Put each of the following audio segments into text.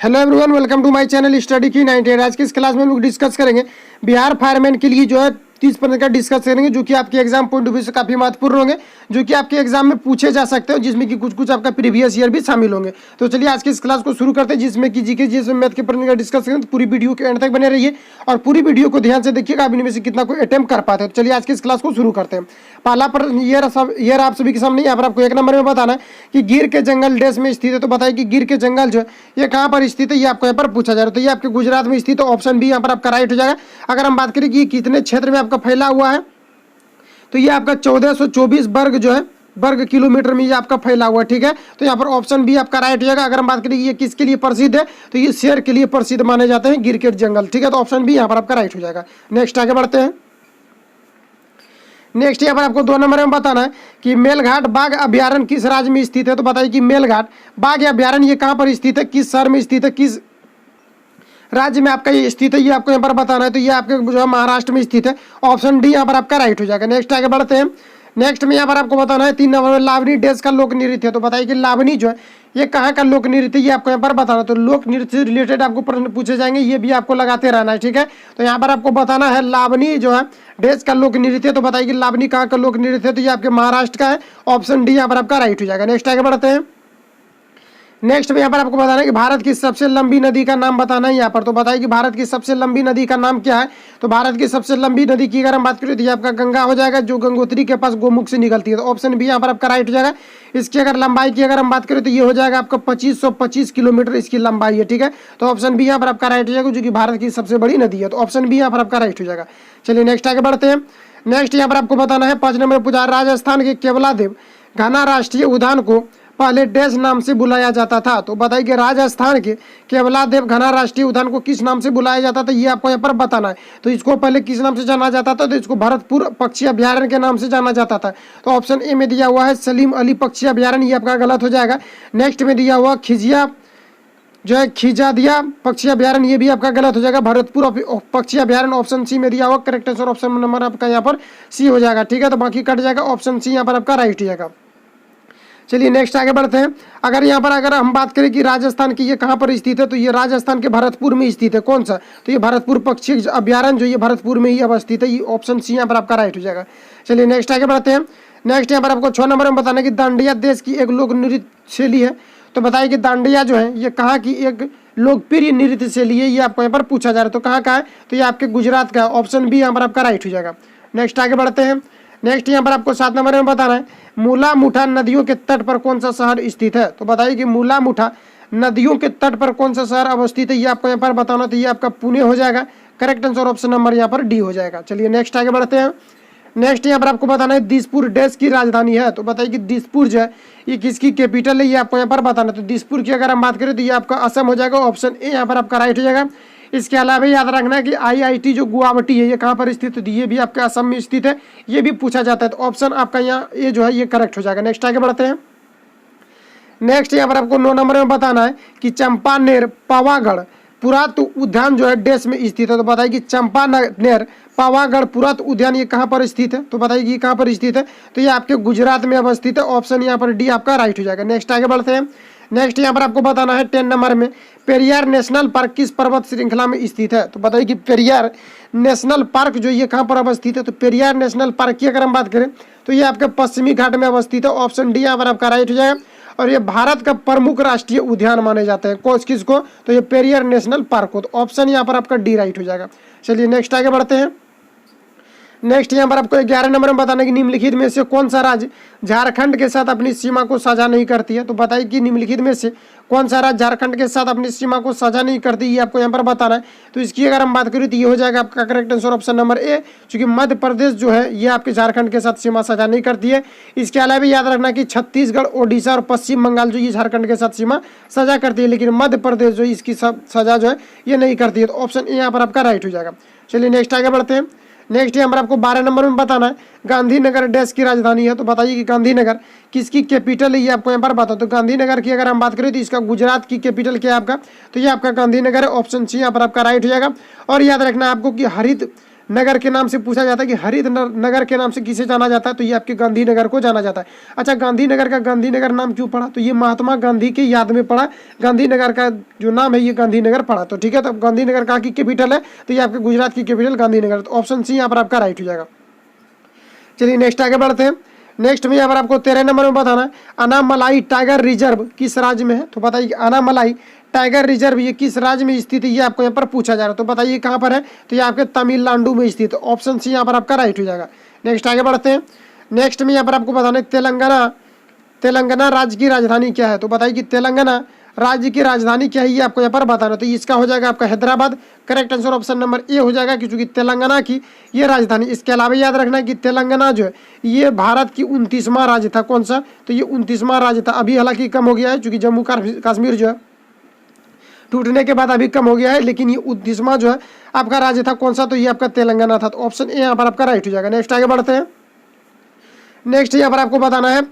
Hello everyone, welcome to my channel study की 98। आज की इस क्लास में हम लोग डिस्कस करेंगे बिहार फायरमैन के लिए जो है 30% का डिस्कस करेंगे, जो कि आपके एग्जाम पॉइंट ऑफ व्यू से काफी महत्वपूर्ण होंगे, जो कि आपके एग्जाम में पूछे जा सकते हो, जिसमें कि कुछ कुछ आपका प्रीवियस ईयर भी शामिल होंगे। तो चलिए आज की इस क्लास को शुरू करते हैं, जिसमें कि जीके जिसमें मैथ के प्रश्न का डिस्कस करेंगे। तो पूरी वीडियो के एंड तक बने रहिए और पूरी वीडियो को ध्यान से देखिएगा, आप इनमें से कितना कोई अटेम्प्ट कर पाते हैं। तो चलिए आज की इस क्लास को शुरू करते हैं। पहला प्रश्न ईयर आप सभी के सामने, यहाँ पर आपको एक नंबर में बताना है कि गिर के जंगल देश में स्थित है। तो बताइए कि गिर के जंगल जो है ये कहाँ पर स्थित है, ये आपको यहाँ पर पूछा जा रहा है। तो ये आपके गुजरात में स्थित है, ऑप्शन बी यहाँ पर आपका राइट हो जाएगा। अगर हम बात करें कि कितने क्षेत्र में आपका फैला हुआ है, तो ये आपका 1424 वर्ग किलोमीटर में ये आपका फैला हुआ है। ठीक है, तो यहाँ पर ऑप्शन बी आपका राइट हो जाएगा। अगर हम बात करें ये किसके लिए प्रसिद्ध है, तो ये शेर के लिए प्रसिद्ध माने जाते हैं, गिर के जंगल। ठीक है, तो ऑप्शन बी यहाँ पर आपका राइट हो जाएगा। नेक्स्ट आगे बढ़ते हैं। नेक्स्ट यहाँ पर आपको 2 नंबर में बताना है कि मेलघाट बाघ अभ्यारण्य किस राज्य में स्थित है। तो बताइए कि मेलघाट बाघ अभ्यारण्य ये कहाँ पर स्थित है, किस शहर में स्थित है, किस राज्य में आपका ये स्थित है, ये आपको यहाँ पर बताना है। तो ये आपके जो है महाराष्ट्र में स्थित है, ऑप्शन डी यहाँ पर आपका राइट हो जाएगा। नेक्स्ट आगे बढ़ते हैं। नेक्स्ट में यहाँ पर आपको बताना है 3 नंबर में लावनी देश का लोक नृत्य है। तो बताइए कि लावनी जो है ये कहाँ का लोक नृत्य, ये आपको यहाँ पर बताना है। तो लोक नृत्य से रिलेटेड आपको प्रश्न पूछे जाएंगे, ये भी आपको लगाते रहना है। ठीक है, तो यहाँ पर आपको बताना है लावनी जो है देश का लोक नृत्य। तो बताइए कि लावनी कहाँ का लोक नृत्य है, तो ये आपके महाराष्ट्र का है, ऑप्शन डी यहाँ पर आपका राइट हो जाएगा। नेक्स्ट आगे बढ़ते हैं। नेक्स्ट में यहाँ पर आपको बताना है कि भारत की सबसे लंबी नदी का नाम बताना है यहाँ पर। तो बताइए कि भारत की सबसे लंबी नदी का नाम क्या है। तो भारत की सबसे लंबी नदी की अगर हम बात करें तो ये आपका गंगा हो जाएगा, जो गंगोत्री के पास गोमुख से निकलती है। तो ऑप्शन बी यहाँ पर आपका राइट हो जाएगा। इसकी अगर लंबाई की अगर हम बात करें तो ये हो जाएगा आपका 2525 किलोमीटर इसकी लंबाई है। ठीक है, तो ऑप्शन बी यहाँ पर आपका राइट हो जाएगा, जो कि भारत की सबसे बड़ी नदी है। तो ऑप्शन बी यहाँ पर आपका राइट हो जाएगा। चलिए नेक्स्ट आगे बढ़ते हैं। नेक्स्ट यहाँ पर आपको बताना है 5 नंबर पूछा, राजस्थान के केवलादेव घना राष्ट्रीय उद्यान को पहले डैश नाम से बुलाया जाता था। तो बताइए कि राजस्थान के केवलादेव घना राष्ट्रीय उद्यान को किस नाम से बुलाया जाता था, ये आपको यहाँ पर बताना है। तो इसको पहले किस नाम से जाना जाता था, तो इसको भरतपुर पक्षी अभ्यारण्य के नाम से जाना जाता था। तो ऑप्शन ए में दिया हुआ है सलीम अली पक्षी अभ्यारण्य, ये आपका गलत हो जाएगा। नेक्स्ट में दिया हुआ खिजिया जो है खिजादिया पक्षी अभ्यारण्य, ये भी आपका गलत हो जाएगा। भरतपुर पक्षी अभ्यारण्य ऑप्शन सी में दिया हुआ करेक्ट आंसर, ऑप्शन नंबर आपका यहाँ पर सी हो जाएगा। ठीक है, तो बाकी कट जाएगा, ऑप्शन सी यहाँ पर आपका राइट हो जाएगा। चलिए नेक्स्ट आगे बढ़ते हैं। अगर हम बात करें कि राजस्थान की ये कहाँ पर स्थित है, तो ये राजस्थान के भरतपुर में स्थित है। कौन सा, तो ये भरतपुर पक्षी अभ्यारण्य जो ये भरतपुर में ही अवस्थित है, ये ऑप्शन सी यहाँ पर आपका राइट हो जाएगा। चलिए नेक्स्ट आगे बढ़ते हैं। नेक्स्ट यहाँ पर आपको 6 नंबर में बताना है कि दांडिया देश की एक लोक नृत्य शैली है। तो बताइए कि दांडिया जो है ये कहाँ की एक लोकप्रिय नृत्य शैली है, ये आपको यहाँ पर पूछा जा रहा है। तो कहाँ का है, तो ये आपके गुजरात का है, ऑप्शन बी यहाँ पर आपका राइट हो जाएगा। नेक्स्ट आगे बढ़ते हैं। नेक्स्ट यहाँ पर आपको 7 नंबर में बताना है मूला मुठा नदियों के तट पर कौन सा शहर स्थित है। तो बताइए कि मूला मुठा नदियों के तट पर कौन सा शहर अवस्थित है, ये आपको यहाँ पर बताना। तो ये आपका पुणे हो जाएगा, करेक्ट आंसर ऑप्शन नंबर यहाँ पर डी हो जाएगा। चलिए नेक्स्ट आगे बढ़ते हैं। नेक्स्ट यहाँ पर आपको बताना है दिसपुर देश की राजधानी है। तो बताइए कि दिसपुर जो है ये किसकी कैपिटल है, ये आपको यहाँ पर बताना। तो दिसपुर की अगर हम बात करें तो ये आपका असम हो जाएगा, ऑप्शन ए यहाँ पर आपका राइट हो जाएगा। इसके अलावा याद रखना है कि आईआईटी जो गुवाहाटी है ये कहाँ पर स्थित है, ये भी आपके असम में स्थित है, ये भी पूछा जाता है। तो ऑप्शन आपका यहाँ ये जो है ये करेक्ट हो जाएगा। नेक्स्ट आगे बढ़ते हैं। नेक्स्ट यहाँ पर आपको 9 नंबर में बताना है कि चंपानेर पावागढ़ पुरातत्व उद्यान जो है देश में स्थित है। तो बताइए कि चंपानेर पावागढ़ पुरातत्व उद्यान ये कहाँ पर स्थित है। तो बताइए कि कहाँ पर स्थित है, तो ये आपके गुजरात में अवस्थित है, ऑप्शन यहाँ पर डी आपका राइट हो जाएगा। नेक्स्ट आगे बढ़ते हैं। नेक्स्ट यहाँ पर आपको बताना है 10 नंबर में पेरियार नेशनल पार्क किस पर्वत श्रृंखला में स्थित है। तो बताइए कि पेरियार नेशनल पार्क जो ये कहाँ पर अवस्थित है। तो पेरियार नेशनल पार्क की अगर हम बात करें तो ये आपके पश्चिमी घाट में अवस्थित है, ऑप्शन डी यहाँ पर आपका राइट हो जाएगा। और ये भारत का प्रमुख राष्ट्रीय उद्यान माने जाते हैं, किसको, तो ये पेरियार नेशनल पार्क को। तो ऑप्शन यहाँ पर आपका डी राइट हो जाएगा। चलिए नेक्स्ट आगे बढ़ते हैं। नेक्स्ट यहाँ पर आपको 11 नंबर में बताना है कि निम्नलिखित में से कौन सा राज्य झारखंड के साथ अपनी सीमा को साझा नहीं करती है। तो बताइए कि निम्नलिखित में से कौन सा राज्य झारखंड के साथ अपनी सीमा को साझा नहीं करती, ये आपको यहाँ पर बताना है। तो इसकी अगर हम बात करें तो ये हो जाएगा आपका correct answer, option number A, क्योंकि मध्य प्रदेश जो है ये आपके झारखंड के साथ सीमा साझा नहीं करती है। इसके अलावा याद रखना कि छत्तीसगढ़, ओडिशा और पश्चिम बंगाल जो ये झारखंड के साथ सीमा साझा करती है, लेकिन मध्य प्रदेश जो इसकी साझा जो है ये नहीं करती है। तो ऑप्शन ए यहाँ पर आपका राइट हो जाएगा। चलिए नेक्स्ट आगे बढ़ते हैं। नेक्स्ट यहाँ पर आपको 12 नंबर में बताना है गांधीनगर देश की राजधानी है। तो बताइए कि गांधीनगर किसकी कैपिटल है, ये आपको यहाँ पर बता। तो गांधीनगर की अगर हम बात करें तो इसका गुजरात की कैपिटल क्या है आपका, तो ये आपका गांधीनगर है, ऑप्शन सी यहाँ पर आपका राइट हो जाएगा। और याद रखना आपको कि हरित नगर के नाम से पूछा जाता है कि हरित नगर के नाम से किसे जाना जाता है, तो ये आपके गांधीनगर को जाना जाता है। अच्छा, गांधीनगर का गांधीनगर नाम क्यों पड़ा, तो ये महात्मा गांधी की याद में पड़ा, गांधीनगर का जो नाम है ये गांधीनगर पड़ा। तो ठीक है, तो गांधीनगर कहाँ की कैपिटल है, तो ये आपके गुजरात की कैपिटल गांधीनगर। तो ऑप्शन सी यहाँ पर आपका राइट हो जाएगा। चलिए नेक्स्ट आगे बढ़ते हैं। नेक्स्ट में यहाँ पर आपको 13 नंबर में बताना है अनामलाई टाइगर रिजर्व किस राज्य में है, तो बताइए अनामलाई टाइगर रिजर्व ये किस राज्य में स्थित है, ये आपको यहाँ पर पूछा जा रहा है। तो बताइए कहाँ पर है, तो ये आपके तमिलनाडु में स्थित है। ऑप्शन सी यहाँ पर आपका राइट हो जाएगा। नेक्स्ट आगे बढ़ते हैं। नेक्स्ट में यहाँ पर आपको बताना है तेलंगाना राज्य की राजधानी क्या है, तो बताइए कि तेलंगाना राज्य की राजधानी क्या है, ये आपको यहाँ पर बताना। तो इसका हो जाएगा आपका Hyderabad. Correct answer option number A हो जाएगा, क्योंकि तेलंगाना की ये राजधानी। इसके अलावा याद रखना कि तेलंगाना जो है ये भारत की 29वां राज्य था। कौन सा, तो ये 29वां राज्य था। अभी हालांकि कम हो गया है, क्योंकि जम्मू कश्मीर जो है टूटने के बाद अभी कम हो गया है, लेकिन ये 29वां जो है आपका राज्य था। कौन सा, तो ये आपका तेलंगाना था। तो ऑप्शन ए यहाँ पर आपका राइट हो जाएगा। नेक्स्ट आगे बढ़ते हैं। नेक्स्ट यहाँ पर आपको बताना है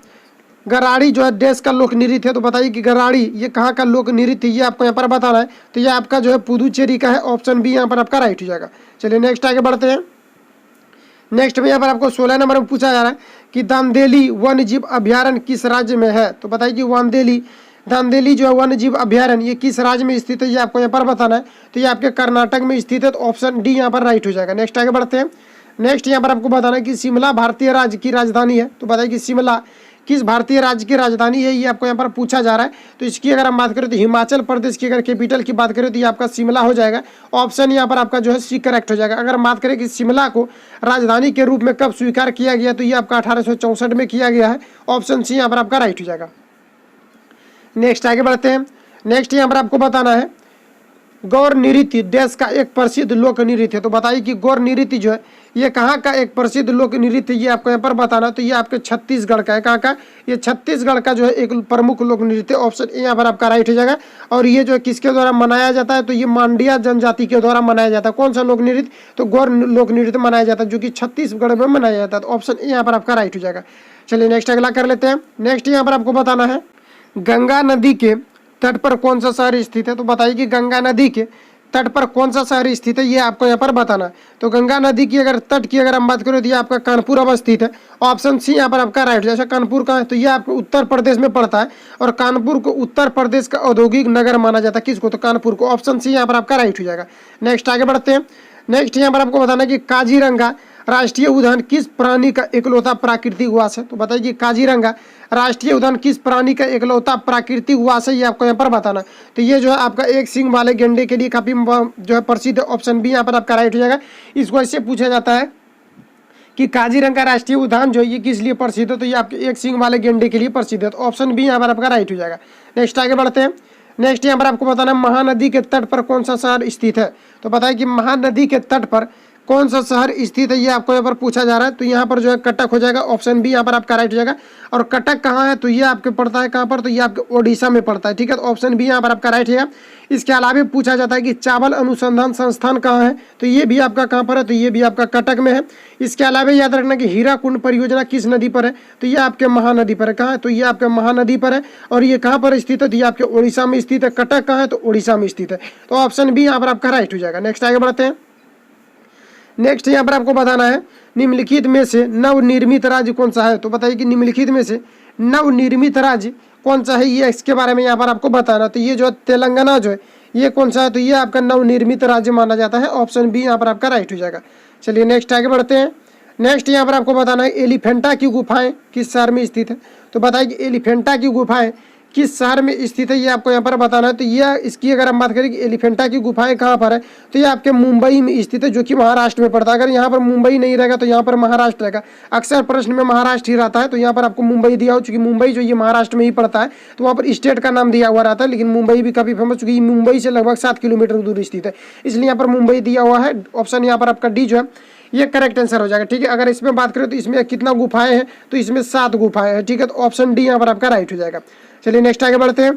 गराड़ी जो है देश का लोक नृत्य है, तो बताइए कि गराड़ी ये कहाँ का लोक नृत्य, ये आपको यहाँ पर बताना है। तो ये आपका जो है पुदुचेरी का है। ऑप्शन बी यहाँ पर आपका राइट हो जाएगा। चलिए नेक्स्ट आगे बढ़ते हैं। नेक्स्ट में यहाँ पर आपको 16 नंबर में पूछा जा रहा है कि दांदेली वन्य जीव अभ्यारण्य किस राज्य में है, तो बताइए कि दांदेली जो है वन्य जीव अभ्यारण्य ये किस राज्य में स्थित है, ये आपको यहाँ पर बताना है। तो ये आपके कर्नाटक में स्थित है। तो ऑप्शन डी यहाँ पर राइट हो जाएगा। नेक्स्ट आगे बढ़ते हैं। नेक्स्ट यहाँ पर आपको बताना है कि शिमला भारतीय राज्य की राजधानी है, तो बताइए कि शिमला किस भारतीय राज्य की राजधानी है, ये आपको यहाँ पर पूछा जा रहा है। तो इसकी अगर हम बात करें तो हिमाचल प्रदेश की अगर कैपिटल की बात करें तो ये आपका शिमला हो जाएगा। ऑप्शन यहाँ पर आपका जो है सी करेक्ट हो जाएगा। अगर हम बात करें कि शिमला को राजधानी के रूप में कब स्वीकार किया गया, तो ये आपका 1864 में किया गया है। ऑप्शन सी यहाँ पर आपका राइट हो जाएगा। नेक्स्ट आगे बढ़ते हैं। नेक्स्ट यहाँ पर आपको बताना है गौर नृत्य देश का एक प्रसिद्ध लोक नृत्य है, तो बताइए कि गौर नृत्य जो है ये कहाँ का एक प्रसिद्ध लोक नृत्य, ये आपको यहाँ पर बताना। तो ये आपके छत्तीसगढ़ का है। कहाँ का, ये छत्तीसगढ़ का जो है एक प्रमुख लोक नृत्य। ऑप्शन ए यहाँ पर आपका राइट हो जाएगा। और ये जो किसके द्वारा मनाया जाता है, तो ये मांडिया जनजाति के द्वारा मनाया जाता है। कौन सा लोक नृत्य, तो गौर लोक नृत्य मनाया जाता है, जो कि छत्तीसगढ़ में मनाया जाता है। तो ऑप्शन ए यहाँ पर आपका राइट हो जाएगा। चलिए नेक्स्ट अगला कर लेते हैं। नेक्स्ट यहाँ पर आपको बताना है गंगा नदी के तट पर कौन सा शहर स्थित है, तो बताइए कि गंगा नदी के तट पर कौन सा शहर स्थित है, ये आपको यहाँ पर बताना है। तो गंगा नदी की अगर तट की अगर हम बात करें तो ये आपका कानपुर अवस्थित है। ऑप्शन सी यहाँ पर आपका राइट। जैसा कानपुर का है तो ये आपको उत्तर प्रदेश में पड़ता है, और कानपुर को उत्तर प्रदेश का औद्योगिक नगर माना जाता है। किसको, तो कानपुर को। ऑप्शन सी यहाँ पर आपका राइट हो जाएगा। नेक्स्ट आगे बढ़ते हैं। नेक्स्ट यहाँ पर आपको बताना है कि काजीरंगा राष्ट्रीय उद्यान किस प्राणी का इकलौता प्राकृतिक वास है, तो बताइए कि काजीरंगा राष्ट्रीय उद्यान किस प्राणी का इकलौता प्राकृतिक वास है, ये आपको यहाँ पर बताना। तो ये जो है आपका एक सींग वाले गेंडे के लिए काफी जो है प्रसिद्ध है। ऑप्शन बी यहाँ पर आपका राइट हो जाएगा। इसको ऐसे पूछा जाता है कि काजीरंगा राष्ट्रीय उद्यान जो है ये किस लिए प्रसिद्ध है, तो ये आपके एक सींग वाले गेंडे के लिए प्रसिद्ध है। तो ऑप्शन बी यहाँ पर आपका राइट हो जाएगा। नेक्स्ट आगे बढ़ते हैं। नेक्स्ट यहाँ पर आपको बताना महानदी के तट पर कौन सा शहर स्थित है, तो बताइए कि महानदी के तट पर कौन सा शहर स्थित है, ये आपको यहाँ पर पूछा जा रहा है। तो यहाँ पर जो है कटक हो जाएगा। ऑप्शन बी यहाँ पर आपका राइट हो जाएगा। और कटक कहाँ है, तो ये आपके पड़ता है कहाँ पर, तो ये आपके ओडिशा में पड़ता है। ठीक है, तो ऑप्शन बी यहाँ पर आपका राइट है। इसके अलावा पूछा जाता है कि चावल अनुसंधान संस्थान कहाँ है, तो ये भी आपका कहाँ पर है, तो ये भी आपका कटक में है। इसके अलावा याद रखना कि हीराकुंड परियोजना किस नदी पर है, तो ये आपके महानदी पर है। कहाँ है, तो ये आपके महानदी पर है। और ये कहाँ पर स्थित है, तो ये आपके ओडिशा में स्थित है। कटक कहाँ है, तो ओडिशा में स्थित है। तो ऑप्शन बी यहाँ पर आपका राइट हो जाएगा। नेक्स्ट आगे बढ़ते हैं। नेक्स्ट यहाँ पर आपको बताना है निम्नलिखित में से नवनिर्मित राज्य कौन सा है, तो बताइए कि निम्नलिखित में से नवनिर्मित राज्य कौन सा है, ये इसके बारे में यहाँ पर आपको बताना। तो ये जो तेलंगाना जो है ये कौन सा है, तो ये आपका नवनिर्मित राज्य माना जाता है। ऑप्शन बी यहाँ पर आपका राइट हो जाएगा। चलिए नेक्स्ट आगे बढ़ते हैं। नेक्स्ट यहाँ पर आपको बताना है एलिफेंटा की गुफाएं किस शहर में स्थित है, तो बताइए कि एलिफेंटा की गुफाएं किस शहर में स्थित है, ये आपको यहाँ पर बताना है। तो ये इसकी अगर हम बात करें कि एलिफेंटा की गुफाएं कहाँ पर है, तो ये आपके मुंबई में स्थित है, जो कि महाराष्ट्र में पड़ता है। अगर यहाँ पर मुंबई नहीं रहेगा तो यहाँ पर महाराष्ट्र रहेगा। अक्सर प्रश्न में महाराष्ट्र ही रहता है, तो यहाँ पर आपको मुंबई दिया हो, चूंकि मुंबई जो ये महाराष्ट्र में ही पड़ता है, तो वहाँ पर स्टेट का नाम दिया हुआ रहता है। लेकिन मुंबई भी काफी फेमस, चूंकि मुंबई से लगभग 7 किलोमीटर दूर स्थित है, इसलिए यहाँ पर मुंबई दिया हुआ है। ऑप्शन यहाँ पर आपका डी जो है ये करेक्ट आंसर हो जाएगा। ठीक है, अगर इसमें बात करें तो इसमें कितना गुफाएं हैं, तो इसमें 7 गुफाएं हैं। ठीक है, तो ऑप्शन डी यहाँ पर आपका राइट हो जाएगा। चलिए नेक्स्ट आगे बढ़ते हैं।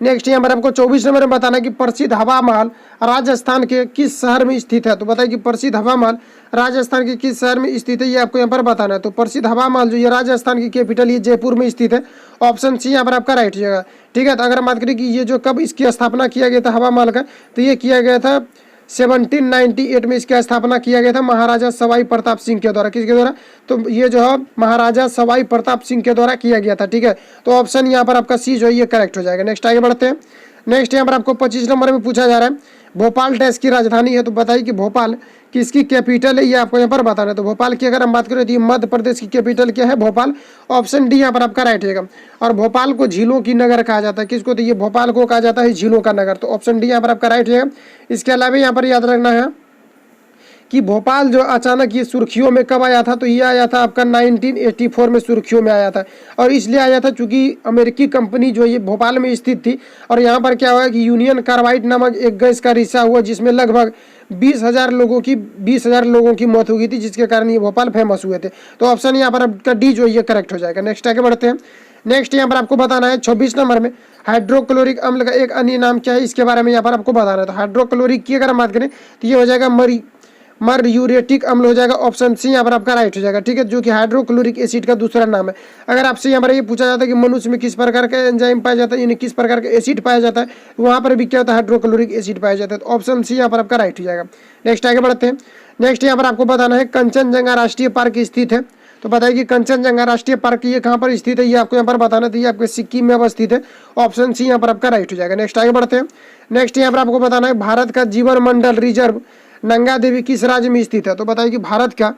नेक्स्ट यहाँ पर आपको 24 नंबर में बताना है कि प्रसिद्ध हवा महल राजस्थान के किस शहर में स्थित है, तो बताइए कि प्रसिद्ध हवा महल राजस्थान के किस शहर में स्थित है, ये आपको यहाँ पर बताना है। तो प्रसिद्ध हवा महल जो ये राजस्थान की कैपिटल ये जयपुर में स्थित है। ऑप्शन सी यहाँ पर आपका राइट हो जाएगा। ठीक है, तो अगर हम बात करें कि ये जो कब इसकी स्थापना किया गया था हवा महल का, तो ये किया गया था 1798 में इसकी स्थापना किया गया था महाराजा सवाई प्रताप सिंह के द्वारा। किसके द्वारा? तो ये जो है महाराजा सवाई प्रताप सिंह के द्वारा किया गया था। ठीक है, तो ऑप्शन यहाँ पर आपका सी जो है ये करेक्ट हो जाएगा। नेक्स्ट आगे बढ़ते हैं। नेक्स्ट यहाँ पर आपको 25 नंबर में पूछा जा रहा है भोपाल देश की राजधानी है, तो बताइए कि भोपाल किसकी कैपिटल है, ये आपको यहाँ पर बताना है। तो भोपाल की अगर हम बात करें तो ये मध्य प्रदेश की कैपिटल क्या है? भोपाल। ऑप्शन डी यहाँ पर आपका राइट रहेगा। और भोपाल को झीलों की नगर कहा जाता है। किसको? तो ये भोपाल को कहा जाता है झीलों का नगर। तो ऑप्शन डी यहाँ पर आपका राइट रहेगा। इसके अलावा यहाँ पर याद रखना है कि भोपाल जो अचानक ये सुर्खियों में कब आया था, तो ये आया था आपका 1984 में सुर्खियों में आया था। और इसलिए आया था क्योंकि अमेरिकी कंपनी जो ये भोपाल में स्थित थी, और यहाँ पर क्या हुआ कि यूनियन कार्बाइड नामक एक गैस का रिसा हुआ जिसमें लगभग 20,000 लोगों की मौत हो गई थी, जिसके कारण ये भोपाल फेमस हुए थे। तो ऑप्शन यहाँ पर आपका डी जो ये करेक्ट हो जाएगा। नेक्स्ट आगे बढ़ते हैं। नेक्स्ट यहाँ पर आपको बताना है 26 नंबर में हाइड्रोक्लोरिक अम्ल का एक अन्य नाम क्या है, इसके बारे में यहाँ पर आपको बताना है। तो हाइड्रोक्लोरिक की अगर हम बात करें तो ये हो जाएगा मर्यूरेटिक अम्ल हो जाएगा। ऑप्शन सी यहाँ पर आपका राइट हो जाएगा। ठीक है, जो कि हाइड्रोक्लोरिक एसिड का दूसरा नाम है। अगर आपसे यहाँ पर ये पूछा जाता है कि मनुष्य में किस प्रकार का एंजाइम पाया जाता है, यानी किस प्रकार का एसिड पाया जाता है, वहाँ पर भी क्या होता है? हाइड्रोक्लोरिक एसिड पाया जाता है। तो ऑप्शन सी यहाँ पर आपका राइट हो जाएगा। नेक्स्ट आगे बढ़ते हैं। नेक्स्ट यहाँ पर आपको बताना है कंचनजंगा राष्ट्रीय पार्क स्थित है। तो बताइए कि कंचनजंगा राष्ट्रीय पार्क ये कहाँ पर स्थित है, ये आपको यहाँ पर बताना था। ये आपके सिक्किम में अवस्थित है। ऑप्शन सी यहाँ पर आपका राइट हो जाएगा। नेक्स्ट आगे बढ़ते हैं। नेक्स्ट यहाँ पर आपको बताना है भारत का जीवन मंडल रिजर्व नंगा देवी किस राज्य में स्थित है। तो बताइए कि भारत का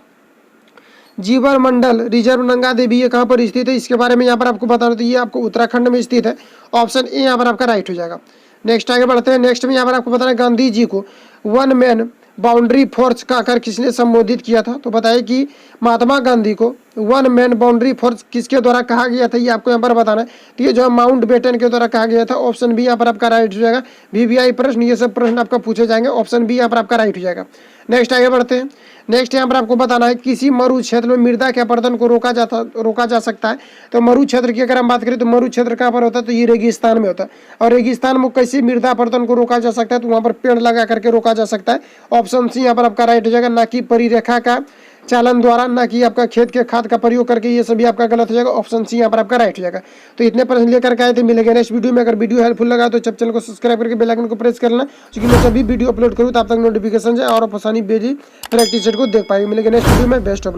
जीवन मंडल रिजर्व नंगा देवी ये कहाँ पर स्थित है, इसके बारे में यहाँ पर आपको बताना। तो ये आपको उत्तराखंड में स्थित है। ऑप्शन ए यहाँ पर आपका राइट हो जाएगा। नेक्स्ट आगे बढ़ते हैं। नेक्स्ट में यहाँ पर आपको बताना है गांधी जी को वन मैन बाउंड्री फोर्स कहकर किसने संबोधित किया था। तो बताइए कि महात्मा गांधी को वन मैन बाउंड्री फोर्स किसके द्वारा कहा गया था, ये आपको यहाँ पर बताना है। तो ये जो है माउंट बेटन के द्वारा कहा गया था। ऑप्शन बी यहाँ पर आपका राइट हो जाएगा। वीवीआई प्रश्न ये सब प्रश्न आपका पूछे जाएंगे। ऑप्शन बी यहाँ पर आपका राइट हो जाएगा। नेक्स्ट आगे बढ़ते हैं। नेक्स्ट यहाँ पर आपको बताना है किसी मरु क्षेत्र में मृदा के अपरदन को रोका जा सकता है। तो मरु क्षेत्र की अगर हम बात करें तो मरु क्षेत्र कहाँ पर होता है, तो ये रेगिस्तान में होता है। और रेगिस्तान में कैसे मृदा अपरदन को रोका जा सकता है, तो वहाँ पर पेड़ लगा करके रोका जा सकता है। ऑप्शन सी यहाँ पर आपका राइट हो जाएगा। ना कि परिरेखा का चालन द्वारा, ना कि आपका खेत के खाद का प्रयोग करके, ये सभी आपका गलत हो जाएगा। ऑप्शन सी यहाँ पर आपका राइट हो जाएगा। तो इतने प्रश्न लेकर के आए थे। मिलेंगे नेक्स्ट वीडियो में। अगर वीडियो हेल्पफुल लगा तो चैनल को सब्सक्राइब करके बेल आइकन को प्रेस कर लेना, क्योंकि मैं जब भी वीडियो अपलोड करूँ तो आप तक नोटिफिकेशन जाए और आप आसानी बेजी प्रैक्टिस को देख पाएंगे। मिलेंगे नेक्स्ट वीडियो में। Best of luck.